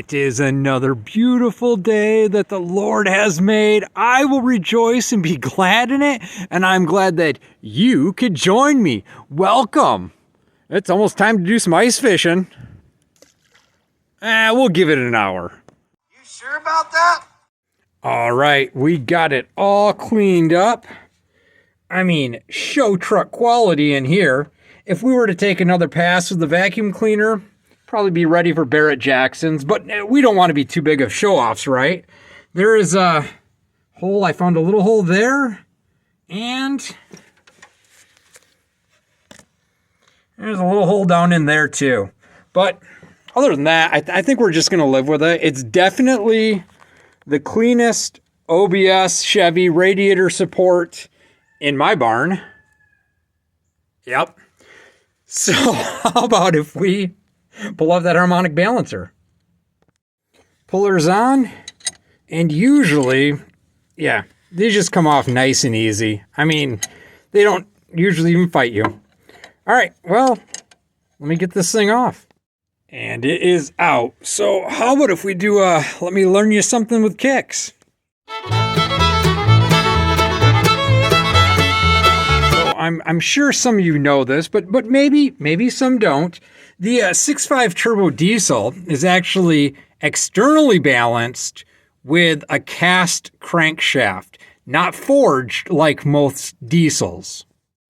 It is another beautiful day that the Lord has made. I will rejoice and be glad in it, and I'm glad that you could join me. Welcome. It's almost time to do some ice fishing. We'll give it an hour. You sure about that? All right, we got it all cleaned up. I mean, show truck quality in here. If we were to take another pass with the vacuum cleaner, probably be ready for Barrett Jackson's, but we don't want to be too big of show-offs, right? There is a hole. I found a little hole there, and there's a little hole down in there too. But other than that, I think we're just going to live with it. It's definitely the cleanest OBS Chevy radiator support in my barn. Yep. So how about if we pull up that harmonic balancer? Pullers on, and usually, yeah, they just come off nice and easy. I mean, they don't usually even fight you. All right, well, let me get this thing off. And it is out. So how about if we do let me learn you something with kicks. I'm sure some of you know this, but maybe some don't. The 6.5 turbo diesel is actually externally balanced with a cast crankshaft, not forged like most diesels.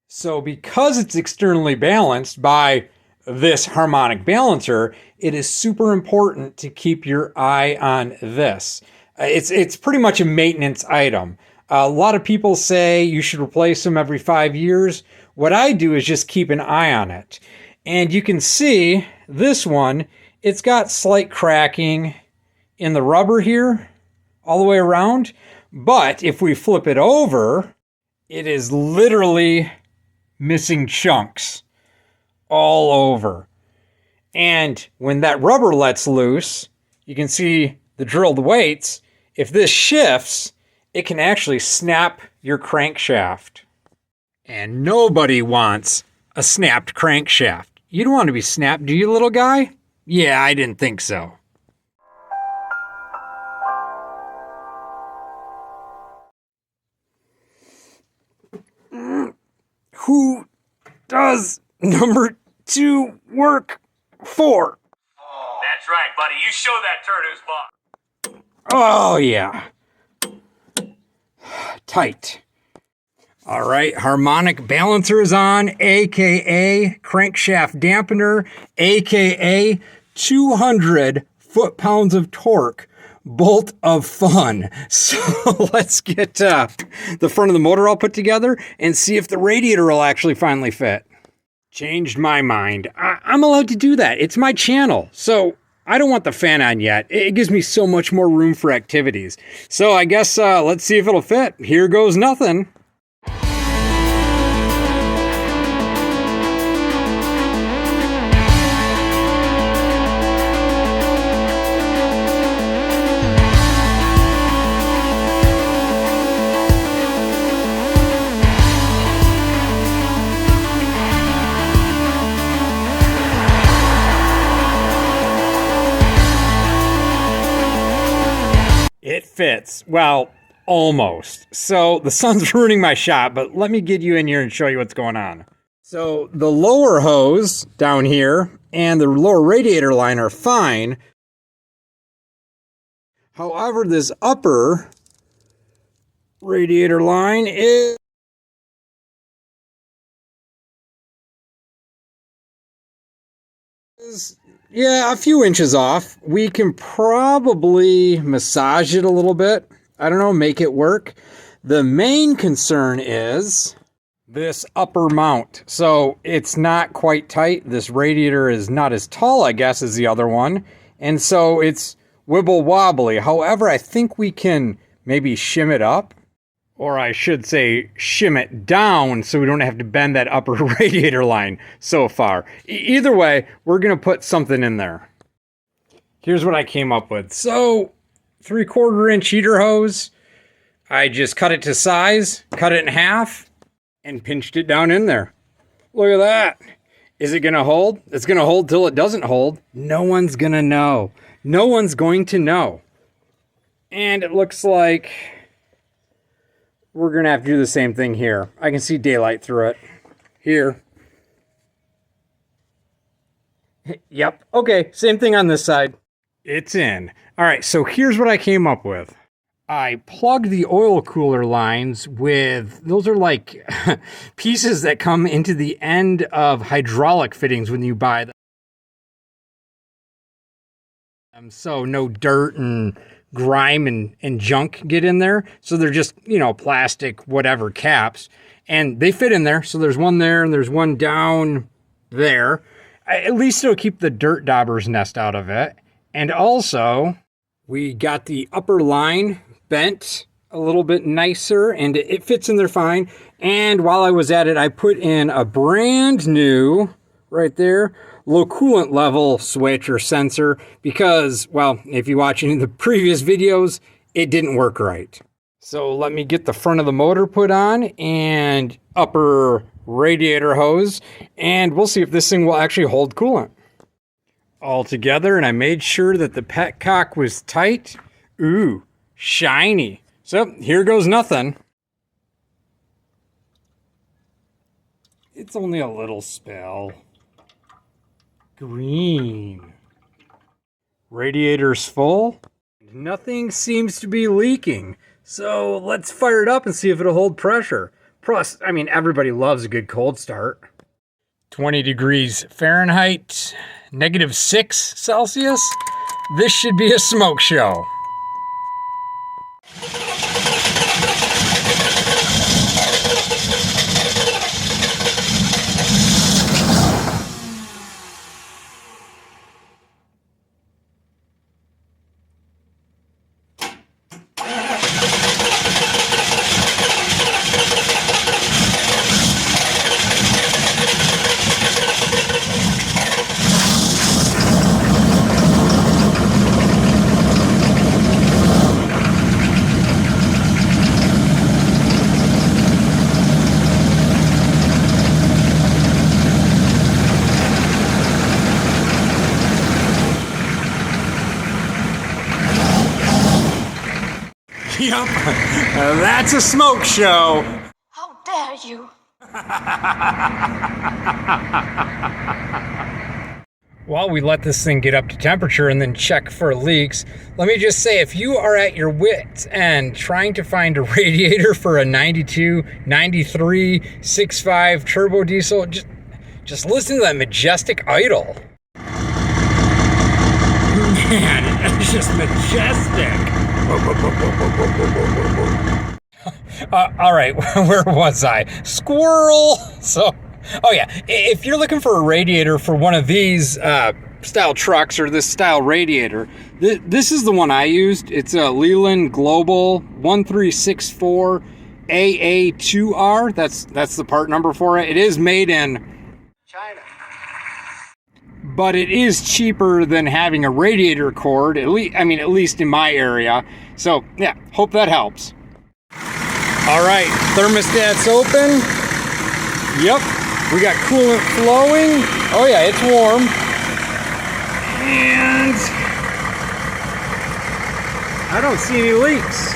So because it's externally balanced by this harmonic balancer, it is super important to keep your eye on this. It's pretty much a maintenance item. A lot of people say you should replace them every 5 years. What I do is just keep an eye on it. And you can see this one, it's got slight cracking in the rubber here all the way around. But if we flip it over, it is literally missing chunks all over. And when that rubber lets loose, you can see the drilled weights. If this shifts, it can actually snap your crankshaft. And nobody wants a snapped crankshaft. You don't want to be snapped, do you, little guy? Yeah, I didn't think so. Who does number 2 work for? That's right, buddy. You show that turd who's boss. Oh, yeah. Tight. All right, harmonic balancer is on, aka crankshaft dampener, aka 200 foot-pounds of torque, bolt of fun. So let's get the front of the motor all put together and see if the radiator will actually finally fit. Changed my mind. I'm allowed to do that. It's my channel, so I don't want the fan on yet. It gives me so much more room for activities. So I guess let's see if it'll fit. Here goes nothing. It fits. Well, almost. So the sun's ruining my shot, but let me get you in here and show you what's going on. So the lower hose down here and the lower radiator line are fine. However, this upper radiator line is a few inches off. We can probably massage it a little bit. I don't know, make it work. The main concern is this upper mount. So it's not quite tight. This radiator is not as tall, I guess, as the other one. And so it's wibble wobbly. However, I think we can maybe shim it up. Or I should say shim it down so we don't have to bend that upper radiator line so far. Either way, we're going to put something in there. Here's what I came up with. So 3/4 inch heater hose. I just cut it to size, cut it in half, and pinched it down in there. Look at that. Is it going to hold? It's going to hold till it doesn't hold. No one's going to know. No one's going to know. And it looks like we're going to have to do the same thing here. I can see daylight through it. Here. Yep. Okay, same thing on this side. It's in. All right, so here's what I came up with. I plugged the oil cooler lines with, those are like pieces that come into the end of hydraulic fittings when you buy them. So no dirt and grime and junk get in there. So they're just, plastic, whatever caps. And they fit in there. So there's one there and there's one down there. At least it'll keep the dirt dauber's nest out of it. And also, we got the upper line bent a little bit nicer and it fits in there fine. And while I was at it, I put in a brand new, right there, low coolant level switch or sensor because, well, if you watch any of the previous videos, it didn't work right. So let me get the front of the motor put on and upper radiator hose, and we'll see if this thing will actually hold coolant all together. And I made sure that the petcock was tight. Ooh, shiny. So here goes nothing. It's only a little spell. Green. Radiator's full. Nothing seems to be leaking. So let's fire it up and see if it'll hold pressure. Plus, everybody loves a good cold start. 20 degrees Fahrenheit, -6 Celsius. This should be a smoke show. Yep, that's a smoke show. How dare you? While we let this thing get up to temperature and then check for leaks, let me just say, if you are at your wit's end trying to find a radiator for a 92, 93, 6.5 turbo diesel, just listen to that majestic idle. Man, it's just majestic. All right, where was I? Squirrel. So, oh yeah, if you're looking for a radiator for one of these style trucks or this style radiator, this is the one I used. It's a Leland Global 1364 AA2R. That's the part number for it. It is made in China. but it is cheaper than having a radiator cord, at least in my area. So yeah, hope that helps. All right, thermostat's open. Yep, we got coolant flowing. Oh yeah, it's warm. And I don't see any leaks.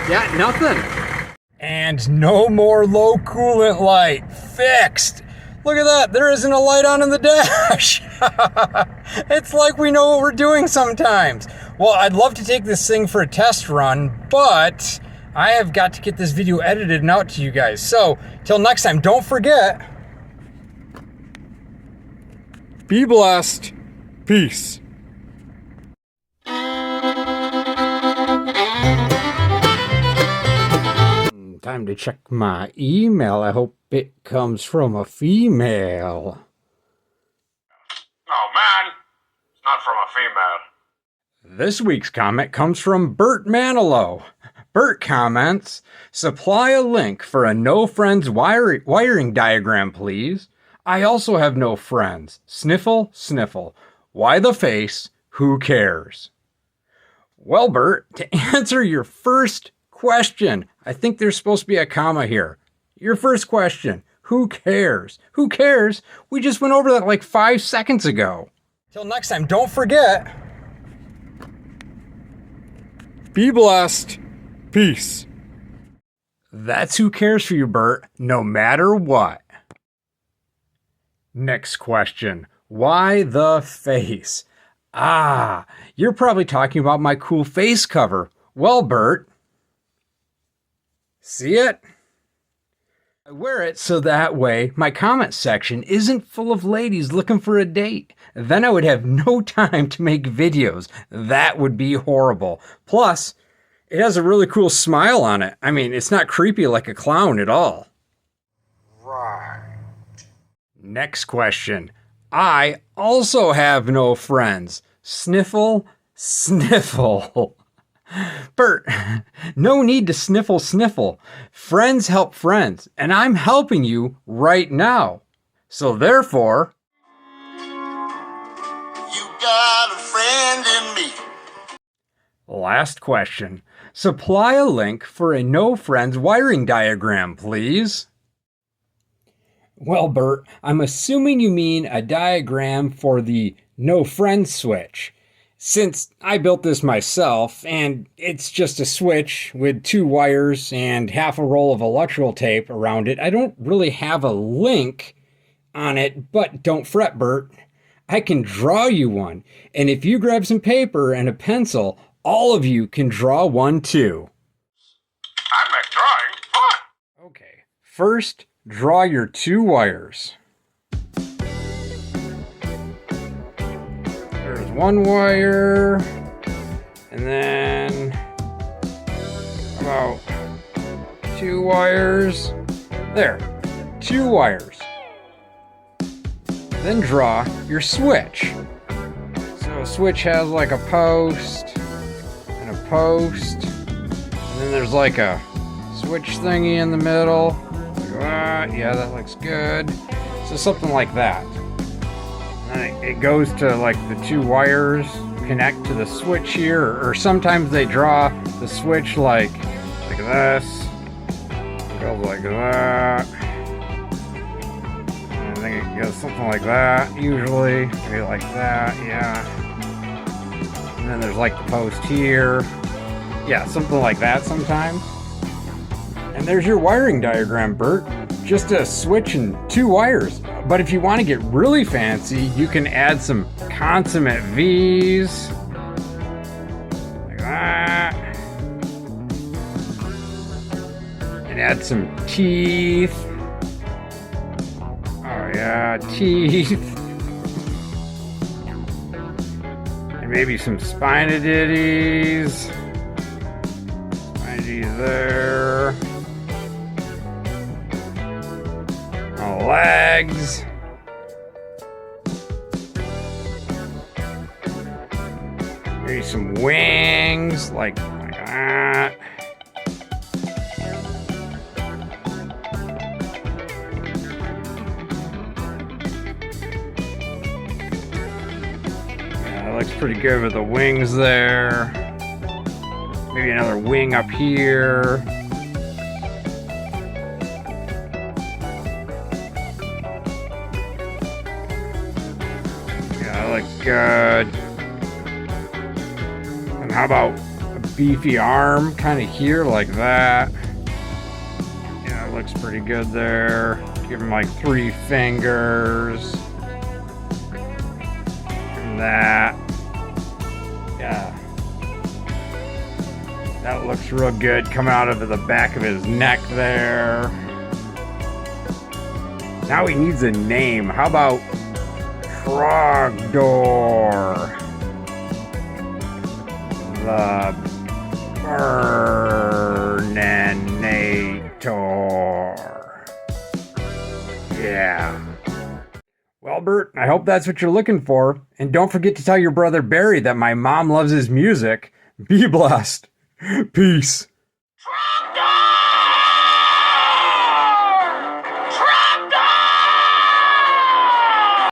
Yeah, nothing. And no more low coolant light. Fixed. Look at that. There isn't a light on in the dash. It's like we know what we're doing sometimes. Well, I'd love to take this thing for a test run, but I have got to get this video edited and out to you guys. So, till next time, don't forget. Be blessed. Peace. Time to check my email. I hope it comes from a female. Oh man, it's not from a female. This week's comment comes from Bert Manilow. Bert comments, supply a link for a no friends wiring diagram, please. I also have no friends. Sniffle, sniffle. Why the face? Who cares? Well, Bert, to answer your first question. I think there's supposed to be a comma here. Your first question. Who cares? Who cares? We just went over that like 5 seconds ago. Till next time, don't forget. Be blessed. Peace. That's who cares for you, Bert, no matter what. Next question. Why the face? Ah, you're probably talking about my cool face cover. Well, Bert, see it? I wear it so that way my comment section isn't full of ladies looking for a date. Then I would have no time to make videos. That would be horrible. Plus, it has a really cool smile on it. I mean, it's not creepy like a clown at all. Right. Next question. I also have no friends. Sniffle, sniffle. Bert, no need to sniffle, sniffle. Friends help friends, and I'm helping you right now. So therefore, You got a friend in me. last question. Supply a link for a no friends wiring diagram, please. Well, Bert, I'm assuming you mean a diagram for the no friends switch. Since I built this myself, and it's just a switch with 2 wires and half a roll of electrical tape around it, I don't really have a link on it, but don't fret, Bert. I can draw you one, and if you grab some paper and a pencil, all of you can draw one too. I'm at drawing fun. Okay, first, draw your 2 wires. There's 1 wire, and then about 2 wires. There, 2 wires. Then draw your switch. So a switch has like a post and a post, and then there's like a switch thingy in the middle. Yeah, that looks good. So something like that. And it goes to like the 2 wires connect to the switch here, or sometimes they draw the switch like this. It goes like that. And I think it goes something like that usually. Maybe like that, yeah. And then there's like the post here. Yeah, something like that sometimes. And there's your wiring diagram, Bert. Just a switch and 2 wires. But if you want to get really fancy, you can add some consummate V's. Like that. And add some teeth. Oh yeah, teeth. And maybe some spinaditties. Spinaditties there. Legs. Maybe some wings, like that. Yeah, that looks pretty good with the wings there. Maybe another wing up here. Good. And how about a beefy arm kind of here like that? Yeah, it looks pretty good there. Give him like 3 fingers. And that. Yeah. That looks real good coming out of the back of his neck there. Now he needs a name. How about Frogdoor, the Burninator. Yeah. Well, Bert, I hope that's what you're looking for. And don't forget to tell your brother Barry that my mom loves his music. Be blessed. Peace.